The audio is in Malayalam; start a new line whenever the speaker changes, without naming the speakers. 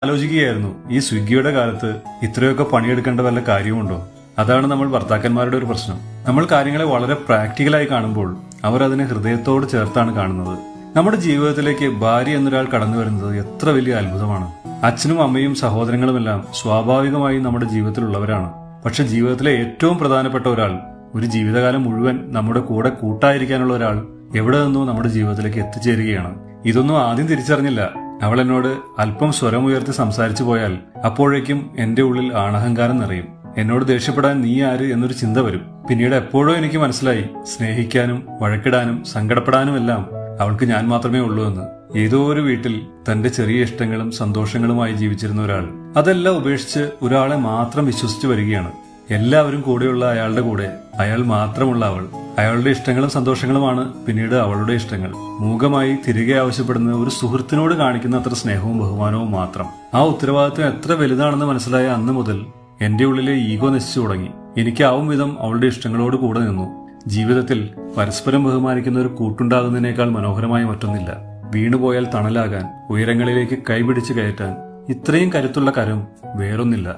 ആലോചിക്കുകയായിരുന്നു, ഈ സ്വിഗ്ഗിയുടെ കാലത്ത് ഇത്രയൊക്കെ പണിയെടുക്കേണ്ട വല്ല കാര്യമുണ്ടോ? അതാണ് നമ്മൾ ഭർത്താക്കന്മാരുടെ ഒരു പ്രശ്നം. നമ്മൾ കാര്യങ്ങളെ വളരെ പ്രാക്ടിക്കലായി കാണുമ്പോൾ അവർ അതിനെ ഹൃദയത്തോട് ചേർത്താണ് കാണുന്നത്. നമ്മുടെ ജീവിതത്തിലേക്ക് ഭാര്യ എന്നൊരാൾ കടന്നു വരുന്നത് എത്ര വലിയ അത്ഭുതമാണ്. അച്ഛനും അമ്മയും സഹോദരങ്ങളുമെല്ലാം സ്വാഭാവികമായും നമ്മുടെ ജീവിതത്തിലുള്ളവരാണ്. പക്ഷെ ജീവിതത്തിലെ ഏറ്റവും പ്രധാനപ്പെട്ട ഒരാൾ, ഒരു ജീവിതകാലം മുഴുവൻ നമ്മുടെ കൂടെ കൂട്ടായിരിക്കാനുള്ള ഒരാൾ എവിടെ നിന്നോ നമ്മുടെ ജീവിതത്തിലേക്ക് എത്തിച്ചേരുകയാണ്. ഇതൊന്നും ആദ്യം തിരിച്ചറിഞ്ഞില്ല. അവൾ എന്നോട് അല്പം സ്വരമുയർത്തി സംസാരിച്ചു പോയാൽ അപ്പോഴേക്കും എന്റെ ഉള്ളിൽ ആണഹങ്കാരം നിറയും. എന്നോട് ദേഷ്യപ്പെടാൻ നീ ആര് എന്നൊരു ചിന്ത വരും. പിന്നീട് എപ്പോഴോ എനിക്ക് മനസ്സിലായി, സ്നേഹിക്കാനും വഴക്കിടാനും സങ്കടപ്പെടാനും എല്ലാം അവൾക്ക് ഞാൻ മാത്രമേ ഉള്ളൂ എന്ന്. ഏതോ ഒരു വീട്ടിൽ തന്റെ ചെറിയ ഇഷ്ടങ്ങളും സന്തോഷങ്ങളുമായി ജീവിച്ചിരുന്ന ഒരാൾ അതെല്ലാം ഉപേക്ഷിച്ച് ഒരാളെ മാത്രം വിശ്വസിച്ചു വരികയാണ്. എല്ലാവരും കൂടെയുള്ള അയാളുടെ കൂടെ അയാൾ മാത്രമുള്ള അവൾ. അയാളുടെ ഇഷ്ടങ്ങളും സന്തോഷങ്ങളുമാണ് പിന്നീട് അവളുടെ ഇഷ്ടങ്ങൾ. മൂകമായി തിരികെ ആവശ്യപ്പെടുന്ന ഒരു സുഹൃത്തിനോട് കാണിക്കുന്ന അത്ര സ്നേഹവും ബഹുമാനവും മാത്രം. ആ ഉത്തരവാദിത്വം എത്ര വലുതാണെന്ന് മനസ്സിലായ അന്ന് മുതൽ എന്റെ ഉള്ളിലെ ഈഗോ നശിച്ചു തുടങ്ങി. എനിക്കാവും വിധം അവളുടെ ഇഷ്ടങ്ങളോട് കൂടെ നിന്നു. ജീവിതത്തിൽ പരസ്പരം ബഹുമാനിക്കുന്ന ഒരു കൂട്ടുണ്ടാകുന്നതിനേക്കാൾ മനോഹരമായ മറ്റൊന്നില്ല. വീണുപോയാൽ തണലാകാൻ, ഉയരങ്ങളിലേക്ക് കൈപിടിച്ച് കയറ്റാൻ ഇത്രയും കരുത്തുള്ള കരം വേറൊന്നില്ല.